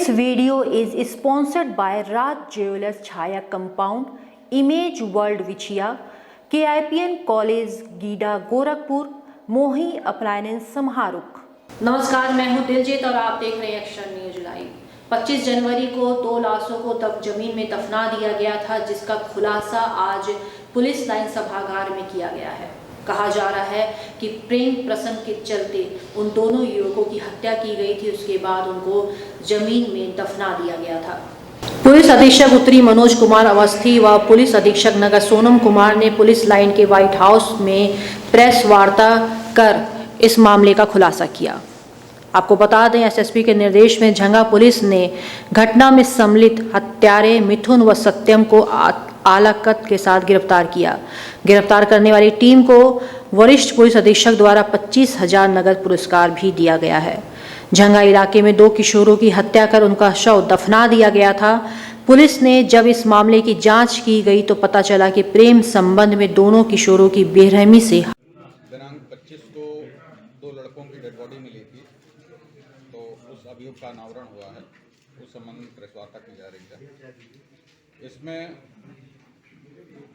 This video is sponsored by Raj Jewelers Chaya Compound, Image World Vichia, KIPN College, GIDA Gorakhpur, मोही appliance समारुख। नमस्कार, मैं हूं दिलजीत और आप देख रहे हैं एक्शन न्यूज लाइव। 25 जनवरी को 2 लाशों को जमीन में दफना दिया गया था, जिसका खुलासा आज पुलिस लाइन सभागार में किया गया है। कहा जा रहा है कि प्रेम प्रसंग के चलते उन दोनों युवकों की हत्या की गई थी, उसके बाद उनको जमीन में दफना दिया गया था। पुलिस अधीक्षक उत्तरी मनोज कुमार अवस्थी व पुलिस अधीक्षक नगर सोनम कुमार ने पुलिस लाइन के व्हाइट हाउस में प्रेस वार्ता कर इस मामले का खुलासा किया। आपको बता दें, एसएसपी के निर्देश में झंगा पुलिस ने घटना में सम्मिलित हत्यारे मिथुन व सत्यम को आलाकत के साथ गिरफ्तार किया। गिरफ्तार करने वाली टीम को वरिष्ठ पुलिस अधीक्षक द्वारा 25,000 नगद पुरस्कार भी दिया गया है। झंगा इलाके में 2 किशोरों की हत्या कर उनका शव दफना दिया गया था। पुलिस ने जब इस मामले की जांच की गई तो पता चला कि प्रेम संबंध में दोनों किशोरों की बेरहमी से दिनांक 25 को 2 लड़कों की डेड बॉडी मिली थी, तो उस अभियोग का अनावरण हुआ है। उस संबंध में प्रेस वार्ता की जा रही है। इसमें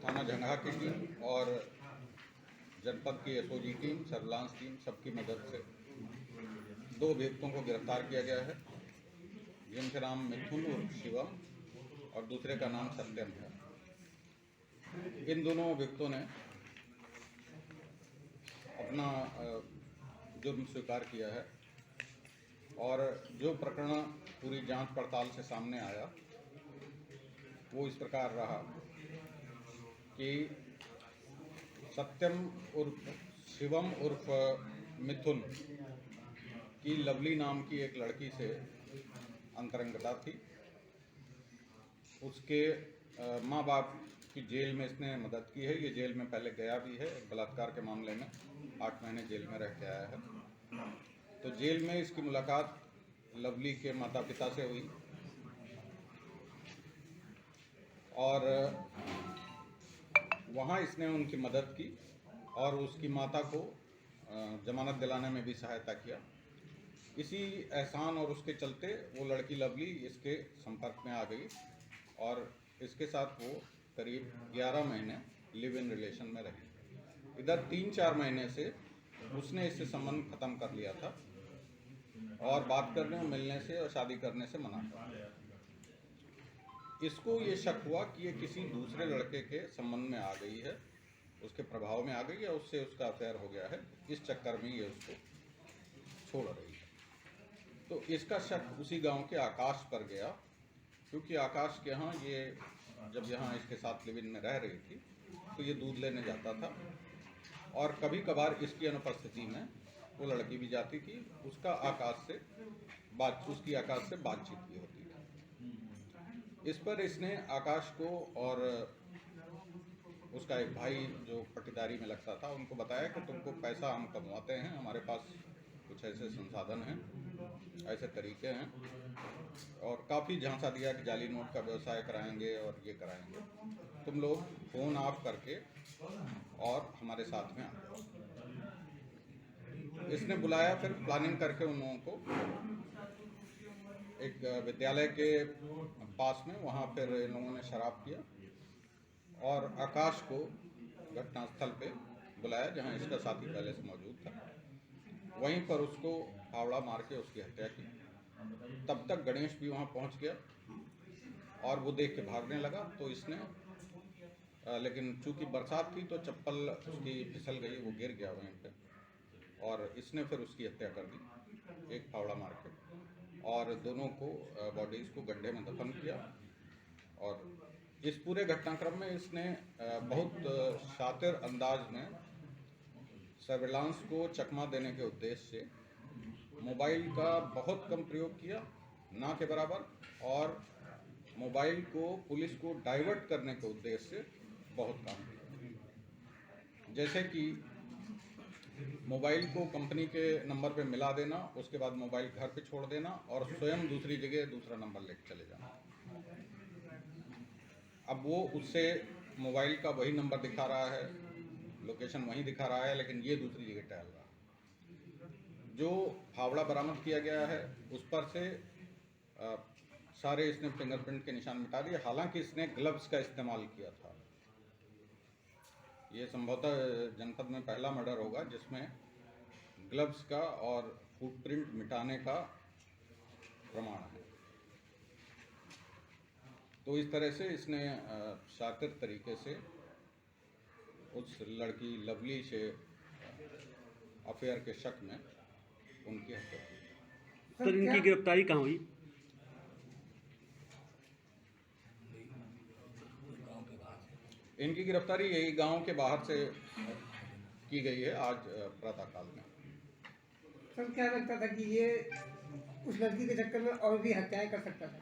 थाना झंगा की टीम और जनपद की एसओजी टीम, सर्विलांस टीम, सबकी मदद से 2 अभियुक्तों को गिरफ्तार किया गया है, जिनके नाम मिथुन उर्फ शिवम और दूसरे का नाम सत्यम है। इन दोनों अभियुक्तों ने अपना जुर्म स्वीकार किया है और जो प्रकरण पूरी जांच पड़ताल से सामने आया वो इस प्रकार रहा कि सत्यम उर्फ शिवम उर्फ मिथुन की लवली नाम की एक लड़की से अंतरंगता थी। उसके माँ बाप की जेल में इसने मदद की है। ये जेल में पहले गया भी है, बलात्कार के मामले में 8 महीने जेल में रह के आया है। तो जेल में इसकी मुलाकात लवली के माता पिता से हुई और वहाँ इसने उनकी मदद की और उसकी माता को जमानत दिलाने में भी सहायता किया। इसी एहसान और उसके चलते वो लड़की लवली इसके संपर्क में आ गई और इसके साथ वो करीब 11 महीने लिव इन रिलेशन में रही। इधर 3-4 महीने से उसने इससे संबंध खत्म कर लिया था और बात करने और मिलने से और शादी करने से मना कर। इसको ये शक हुआ कि ये किसी दूसरे लड़के के संबंध में आ गई है, उसके प्रभाव में आ गई है, उससे उसका अफेयर हो गया है। इस चक्कर में ये उसको छोड़ रही है। तो इसका शक उसी गांव के आकाश पर गया, क्योंकि आकाश के यहाँ ये जब यहाँ इसके साथ लिव इन में रह रही थी तो ये दूध लेने जाता था और कभी कभार इसकी अनुपस्थिति में वो लड़की भी जाती थी। उसकी आकाश से बातचीत भी होती थी। इस पर इसने आकाश को और उसका एक भाई जो पट्टीदारी में लगता था उनको बताया कि तुमको पैसा हम कमवाते हैं, हमारे पास कुछ ऐसे संसाधन हैं, ऐसे तरीके हैं, और काफ़ी झांसा दिया कि जाली नोट का व्यवसाय कराएंगे और ये कराएंगे, तुम लोग फ़ोन ऑफ करके और हमारे साथ में आ जाओ। इसने बुलाया, फिर प्लानिंग करके उन लोगों को एक विद्यालय के पास में वहाँ फिर इन लोगों ने शराब किया और आकाश को घटनास्थल पे बुलाया जहाँ इसका साथी पहले से मौजूद था। वहीं पर उसको फावड़ा मार के उसकी हत्या की। तब तक गणेश भी वहाँ पहुँच गया और वो देख के भागने लगा। तो इसने लेकिन चूंकि बरसात थी तो चप्पल उसकी फिसल गई, वो गिर गया वहीं पे और इसने फिर उसकी हत्या कर दी एक फावड़ा मार के और दोनों को बॉडीज़ को गड्ढे में दफन किया। और इस पूरे घटनाक्रम में इसने बहुत शातिर अंदाज में सर्विलांस को चकमा देने के उद्देश्य से मोबाइल का बहुत कम प्रयोग किया, ना के बराबर, और मोबाइल को पुलिस को डाइवर्ट करने के उद्देश्य से बहुत काम किया। जैसे कि मोबाइल को कंपनी के नंबर पे मिला देना, उसके बाद मोबाइल घर पे छोड़ देना और स्वयं दूसरी जगह दूसरा नंबर लेकर चले जाना। अब वो उससे मोबाइल का वही नंबर दिखा रहा है, लोकेशन वहीं दिखा रहा है, लेकिन ये दूसरी जगह टहल रहा है। जो फावड़ा बरामद किया गया है उस पर से सारे इसने फिंगरप्रिंट के निशान मिटा दिए। हालांकि इसने ग्लव्स का इस्तेमाल किया था। ये संभवतः जनपद में पहला मर्डर होगा जिसमें ग्लव्स का और फुटप्रिंट मिटाने का प्रमाण है। तो इस तरह से इसने शातिर तरीके से उस लड़की लवली से अफेयर के शक में उनकी हत्या की। सर इनकी गिरफ्तारी कहाँ हुई? इनकी गिरफ्तारी यही गांव के बाहर से की गई है आज प्रातःकाल में। सर क्या लगता था कि ये उस लड़की के चक्कर में और भी हत्याएं कर सकता था?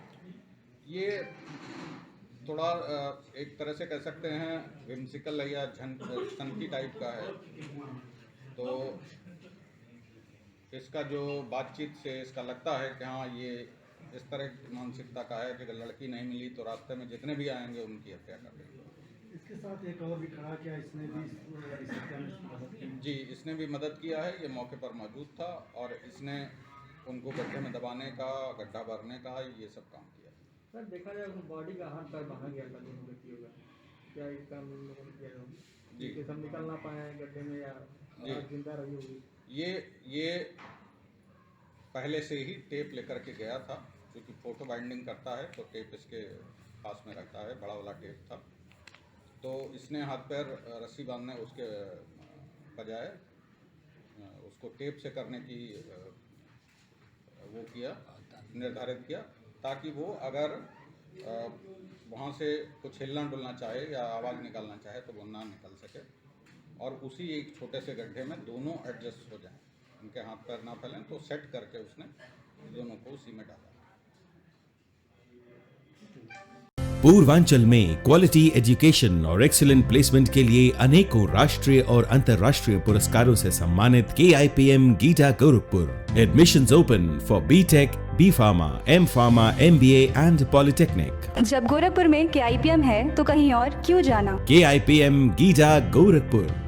ये थोड़ा एक तरह से कह सकते हैं विम्सिकल या झनकी टाइप का है। तो इसका जो बातचीत से इसका लगता है कि हाँ ये इस तरह की मानसिकता का है कि अगर लड़की नहीं मिली तो रास्ते में जितने भी आएंगे उनकी हत्या कर देंगे। इसके साथ एक और भी खड़ा किया, इसने भी इस हत्या में मदद की। जी, इसने भी मदद किया है। ये मौके पर मौजूद था और इसने उनको गड्ढे में दबाने का, गड्ढा भरने का ये सब काम किया। सर देखा जाए तो बॉडी का हाथ पैर बाहर गया था दोनों व्यक्तियों का, क्या इसका हम लोगों ने किया जी। कि सब निकल ना पाए गड्ढे में या जी। जिंदा रही होगी? ये पहले से ही टेप लेकर के गया था, क्योंकि फोटो बाइंडिंग करता है तो टेप इसके पास में रखता है, बड़ा वाला टेप था। तो इसने हाथ पैर रस्सी बांधने उसके बजाय उसको टेप से करने की वो किया, निर्धारित किया, ताकि वो अगर वहाँ से कुछ हिलना डुलना चाहे या आवाज़ निकालना चाहे तो वो ना निकल सके, और उसी एक छोटे से गड्ढे में दोनों एडजस्ट हो जाएं, उनके हाथ पैर ना फैलें। तो सेट करके उसने दोनों को उसी में डाला। पूर्वांचल में क्वालिटी एजुकेशन और एक्सीलेंट प्लेसमेंट के लिए अनेकों राष्ट्रीय और अंतर्राष्ट्रीय पुरस्कारों से सम्मानित KIPM गीटा Gorakhpur. Admissions open for B.Tech, B.Pharma, M.Pharma, MBA and polytechnic. जब गोरखपुर में KIPM है तो कहीं और क्यों जाना? KIPM गीटा गोरखपुर।